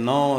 9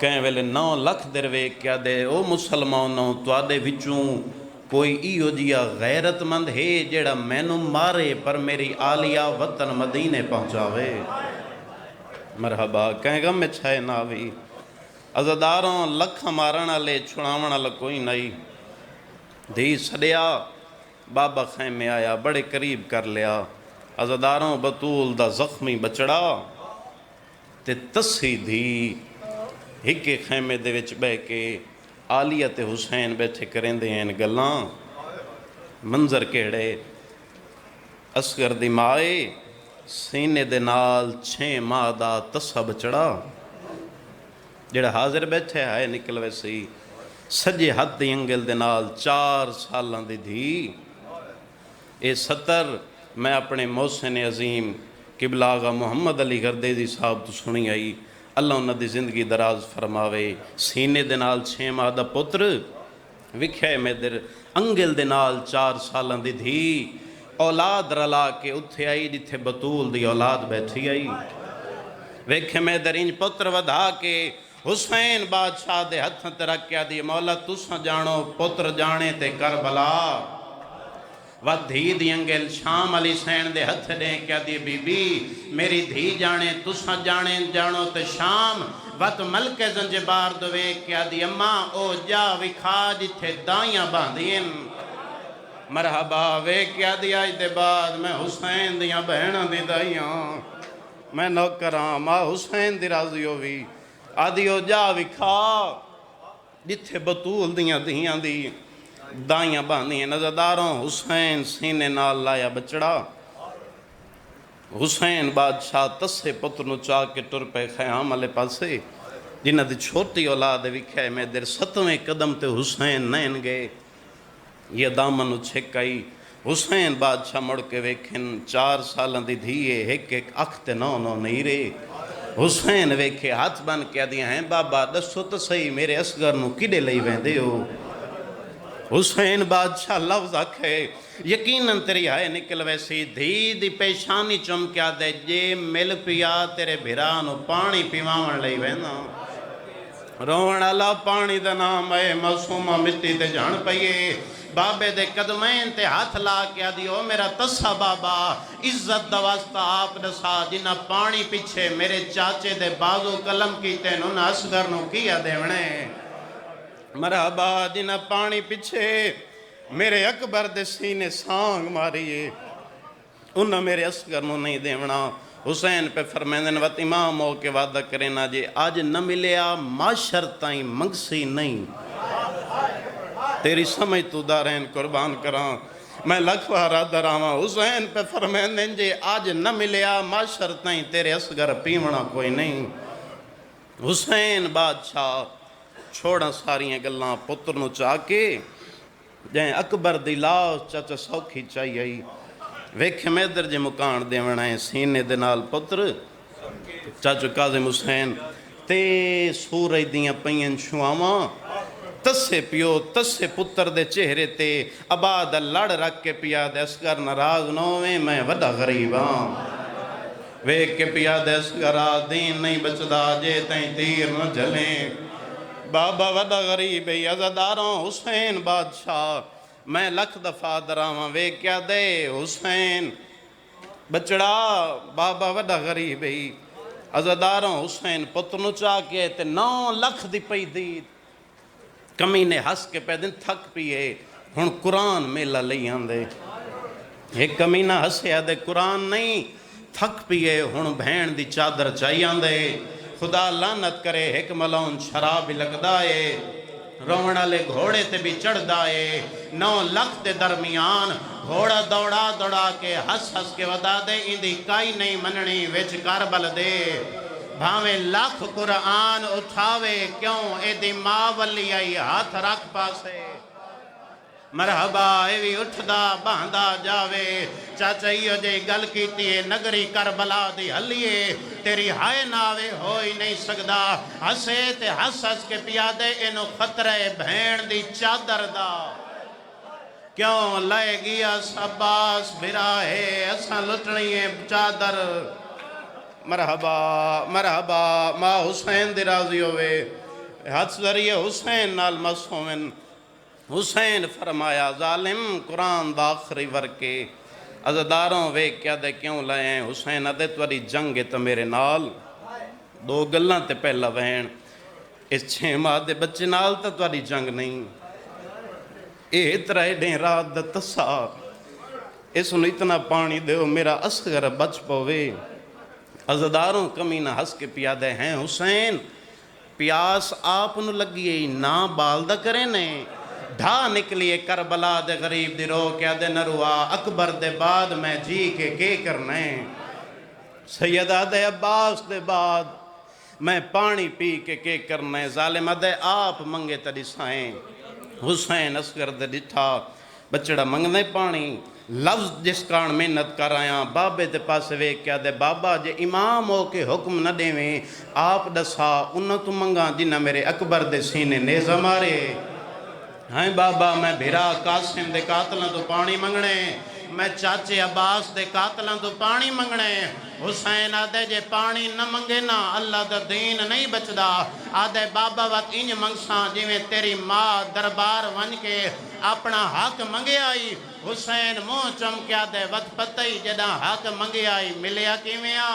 کہیں ویلے 9 لکھ در ویکھ کیا دے او مسلمانوں تواڈے وچوں کوئی ایو جیا غیرت مند ہے جیڑا مینوں مارے پر میری آلیہ وطن مدینے پہنچاوے مرحبا کہیں گا میں چھائے ناوی عزداراں لکھ مارن والے چھڑاون والا کوئی نہیں دھی سڑیا بابا خیمے آیا بڑے قریب کر لیا عزداراں بطول دا زخمی بچڑا تے تسی دھی ہکے خیمے دے وچ بہ کے آلیہ تے حسین بیٹھے کریں دے ہیں گلاں منظر کیڑے اصغر دی مائے سینے دے نال 6 ماہ دا تسا بچڑا جڑا حاضر بیٹھے آئے نکل ویسی سجے ہاتھ دی انگل دے نال 4 سالاں دی دھی اے 70 میں اپنے محسن عظیم قبلہ آغا محمد علی گردیزی صاحب تو سنی آئی اللہ انہاں دی زندگی دراز فرماوے سینے دے نال 6 ماہ دا پتر وکھے میں در انگل دے نال 4 سالاں دی دھی اولاد رلا کے اتھے آئی جتھے بطول دی اولاد بیٹھی آئی ویکھے میں در انج پتر ودھا کے حسین بادشاہ دے ہتھاں تے رکھ کے دی مولا تساں جانو پتر جانے تے کربلا وقت دھی دی انگل شام علی سین دے ہتھ دیں کیا دی بی بی میری دھی جانے تساں جانے جانو تے شام وقت ملک زنجبار دوے کیا دی اماں او جا وکھا جتھے دائیاں باندھین مرحبا وے کیا دی آج دے بعد میں حسین دیاں بہناں دی دائیاں میں نوکراں ماں حسین دی راضی ہوئی آدھیو جا وکھا جتھے بطول دیاں دیاں دی دائیاں باندھیں نظرداروں حسین سینے نال لایا بچڑا حسین بادشاہ تسے پترنو چاہ کے ٹر پہ خیام علی پاسے جنہ دی چھوٹی اولاد وکھے میں در 7ویں قدم تے حسین نین گئے یہ دامنو چھکائی حسین بادشاہ مڑ کے ویکھن 4 سالن دی دھیے ایک اکھ تے 9 نہیں رہے حسین ویکھے ہاتھ بن کیا دیا ہیں بابا دسو تو صحیح میرے اصغر نو کڈے لئی ویندے ہو حسین بادشاہ لفظ آکھے یقیناً تیری آئے نکل ویسی دھی دی پیشانی چمکیا دے جے مل پیا تیرے بھرانو پانی پیواون لئی وینا روون اللہ پانی دا نام اے معصومہ مٹی تے جان پئیے بابے دے قدمین تے ہاتھ لا کیا دیو میرا تسا بابا عزت دواستا آپ دسا جنہ پانی پیچھے میرے چاچے دے بازو قلم کیتے نون اصغر نو کیا دیونے مرحبا جنہ پانی پیچھے میرے اکبر دے سینے سانگ ماریے انہاں میرے اصغر نو نہیں دیونا حسین پہ فرمیندن وقت امام ہو کے وعدہ کرنا جے آج نہ ملیا معاشر تائیں منگسی نہیں تیری سمجھ تو دارین قربان کران میں لکھوا رادہ راما حسین پہ فرمیندن جے آج نہ ملیا معاشر تائیں تیرے اصغر پیونا کوئی نہیں حسین بادشاہ چھوڑا ساریاں گلاں پتر نو چاہ کے جائیں اکبر دی لاش چاچا سوکھی چاہیے آئی ویکھے میں درجے مکان دیونا ہے سینے دنال پتر چاچو قاظم حسین تے سورج دیاں پئین شواواں تسے پیو تسے پتر دے چہرے تے آباد لڑ رکھ کے پیا دے اصغر ناراض نویں میں وڈا غریباں ویکھ کے پیا دے اصغر دین نہیں بچدا جے تائیں تیر نہ جلیں بابا وڈا غریب ہے عزاداروں حسین بادشاہ میں لکھ دفعہ دراواں وے کیا دے حسین بچڑا بابا وڈا غریب ہے عزاداروں حسین پتنو چاہ کے تے 9 لکھ دی پئی دی کمینے ہس کے پہ دن تھک پیے ہن قرآن میلہ لئی آندے ایک کمینہ ہسے آدھے قرآن نہیں تھک پیے ہن بھین دی چادر چاہی آندے خدا لعنت کرے ایک ملون شراب لگ دائے روڑا لے گھوڑے تے بھی چڑھ دائے 9 لکھ دے درمیان گھوڑا دوڑا دوڑا کے ہس ہس کے ودا دے اندی کائی نہیں مننی ویچ کربل دے بھاویں لکھ قرآن اٹھاوے کیوں اے دی ماں ولی آئی ہاتھ رکھ پاسے مرحبا اے بھی اٹھدا باندھا جاوے چاچائیو جے گل کیتی ہے نگری کربلا دی حلیے تیری ہائے ناوے ہوئی نہیں سکدا ہسے تے ہس ہس کے پیادے انو خطرے بھین دی چادر دا کیوں لائے گیا سباس بھرا ہے اساں لٹنی ہے چادر مرحبا مرحبا ماں حسین دی راضی ہوئے ہاتھ ذریعے حسین نال مس ہوون حسین فرمایا ظالم قرآن دا آخری ورکے عزداروں ویک کیا دے کیوں لائے ہیں حسین ادے تواری جنگ تو میرے نال دو گلاں تے پہلا وہن اس 6 ماہ دے بچے نال تا تواری جنگ نہیں اے ترائے ڈیں رات دا تسا اس نے اتنا پانی دیو میرا اصغر بچ پوے عزداروں کمینہ ہس کے پیادے ہیں حسین پیاس آپ نو لگیے نا بالدہ کریں نے ڈھا نکلیے کربلا دے غریب دی رو کیا دے نروا اکبر دے بعد میں جی کے کرنے سیدہ دے عباس دے بعد میں پانی پی کے کرنے ظالمہ دے آپ منگے تڑی سائیں حسین اصغر دے ڈٹھا بچڑا منگنے پانی لفظ جس کان محنت کر آیا بابے دے پاس وے کیا دے بابا جے امام ہو کے حکم نہ دے میں آپ دسا انہوں تو منگا جنہ میرے اکبر دے سینے نیزہ مارے ہائیں بابا میں بھیرا قاسم دے قاتلوں تو پانی منگنے میں چاچے عباس دے قاتلوں تو پانی منگنے حسین آدھے جے پانی نہ منگے نا اللہ دا دین نہیں بچدا آدھے بابا وقت انج منگساں جی میں تیری ماں دربار ون کے اپنا حق منگے آئی حسین منہ چمکیا دے وقت پتہ ہی جدہ حق منگے آئی ملیا کیمیا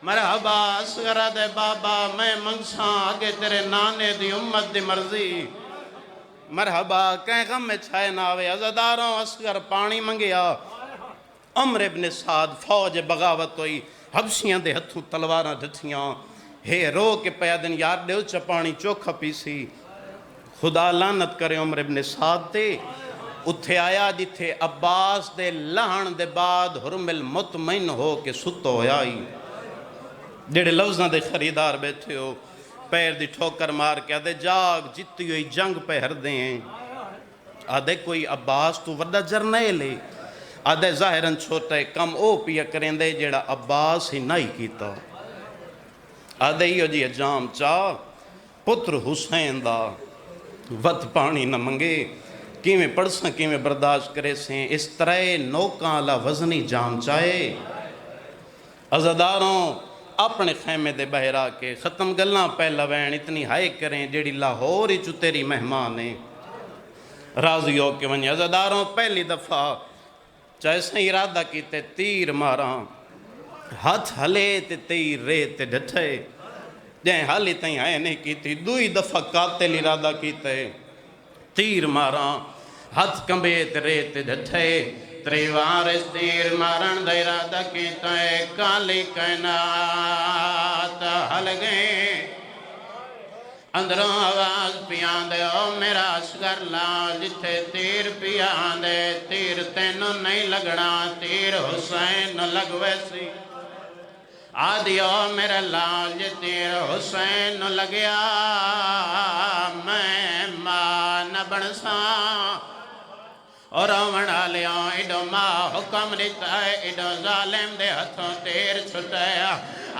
مرحبا اصغر دے بابا میں منگساں آگے تیرے نانے دی امت دی مرضی مرحبا کہیں غم میں چھائے ناوے عزداروں اصغر پانی منگیا عمر ابن سعد فوج بغاوت ہوئی حبشیاں دے ہتھوں تلواراں ڈھٹیاں ہے رو کے پیادن یار دے اچھا پانی چوکھا پیسی خدا لعنت کرے عمر ابن سعد تے اتھے آیا جتھے عباس دے لہن دے بعد حرمل مطمئن ہو کے ستو ہویا ہی جڑے لفظاں دے خریدار بیٹھے ہو پیر دی ٹھوکر مار کے آدھے جاگ جتی ہوئی جنگ پہ ہر دیں آدھے کوئی عباس تو وڈا جرنے لے آدھے ظاہراً چھوٹے کم او پیا کریں دے جڑا عباس ہی نہیں کیتا آدھے ہی جی جام چاہ پتر حسین دا وط پانی نہ منگے کیویں پڑساں کیویں برداشت کرے سیں اس طرح نوکاں اللہ وزنی جام چاہے عزداروں اپنے خیمے دے بہرا کے ختم گلاں پہلا وین اتنی ہائے کریں جیڑی لاہور ہی چو تیری مہمانے راضی ہو کے ونی عزداروں پہلی دفعہ چاہے سے ارادہ کیتے تیر ماراں ہاتھ ہلے تے تیر رے تے ڈھٹھے جائیں حالی تائیں آئے نہیں کیتی دوئی دفعہ قاتل ارادہ کیتے تیر ماراں ہاتھ کمبے تے رے تے ڈھٹھے تریوار اس تیر مارن دا ارادہ کیتا ہے کالی کائنات ہل گئے اندروں آواز پیان دے او میرا اصغر لا جتھے تیر پیان دے تیر تینوں نہیں لگنا تیر حسین لگوے سی آدھی او میرا لال جی تیر حسین لگیا میں ماں نہ بنساں اور آمڑا لیا ایڈو ماں حکم دیتا ہے ایڈو ظالم دے ہتھوں تیر چھٹایا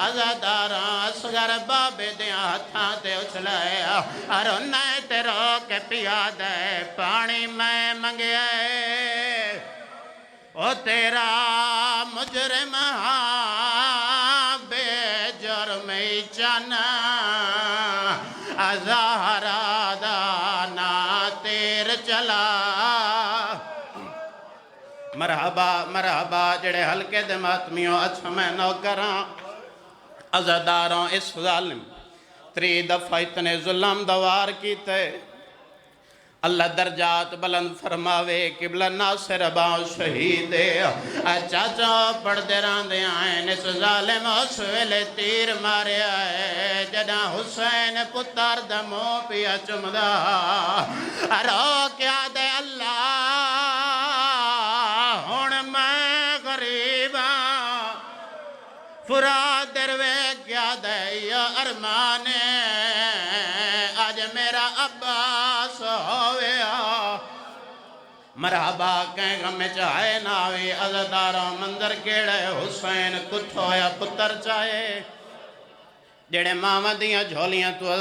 عزاداراں اصغر بابے دیا ہتھاں تے اچھلایا اور انہیں تے رو کے پیا دے پانی میں منگیا او تیرا مجرم بے جرمی چنا زہرا دانا تیر چلا مرحبا مرحبا جڑے ہلکے دے ماتمیوں اچھا میں نوکراں عزاداروں اس ظالم تری دفعہ اتنے ظلم دوار کیتے اللہ درجات بلند فرماوے قبلہ ناصر باؤ شہیدے چاچا پڑھ دے ران دے آئین اس ظالم اس ویلے تیر مارے آئے جنا حسین پتر دمو پیا چمدہ رو کیا دے اللہ ہون میں غریباں فراد دروے کیا دے یا ارمانے آج میرا عباس ہویا مرحبا کہیں غم چاہے ناوی عزداروں منظر کیڑے حسین کچھ ہویا پتر چاہے جڑے ماما دیاں جھولیاں تو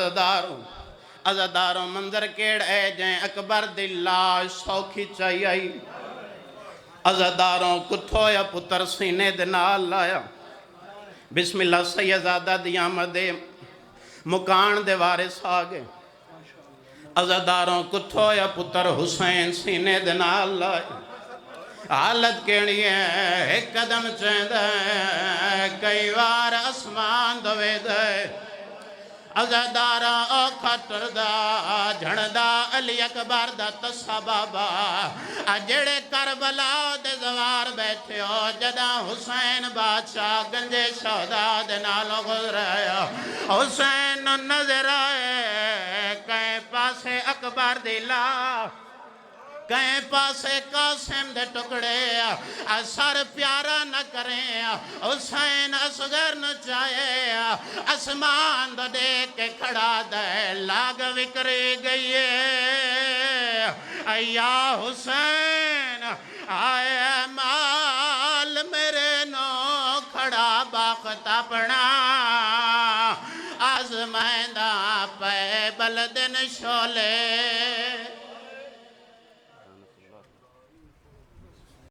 عزداروں منظر کیڑے جائیں اکبر دی لاش سوکھی چاہیے عزداروں کچھ ہویا پتر سینے دنال لایا بسم اللہ سیدزادہ دی آمدے مکان دے وارث آ گئے عزاداروں کتھو یا پتر حسین سینے دے نال لائے حالت کیڑی ہے ایک قدم چیند ہے کئی وار اسمان دوے دے عزادارہ او کھٹر دا جھڑدا علی اکبر دا تسا بابا جڑے کربلا دے زوار بیٹھے ہو جدا حسین بادشاہ گنجے شہدہ دے نالوں گزرایا حسین نظر آئے کہیں پاسے اکبر دی لاش کہیں پاسے قاسم دے ٹکڑے سر پیارا نہ کریں حسین اصغر نہ چاہے اسمان دا دیکھ کے کھڑا دے لاگ وکری گئی یا حسین آئے مال میرے نو کھڑا باقت اپنا آزمائندہ پہ بلدن شولے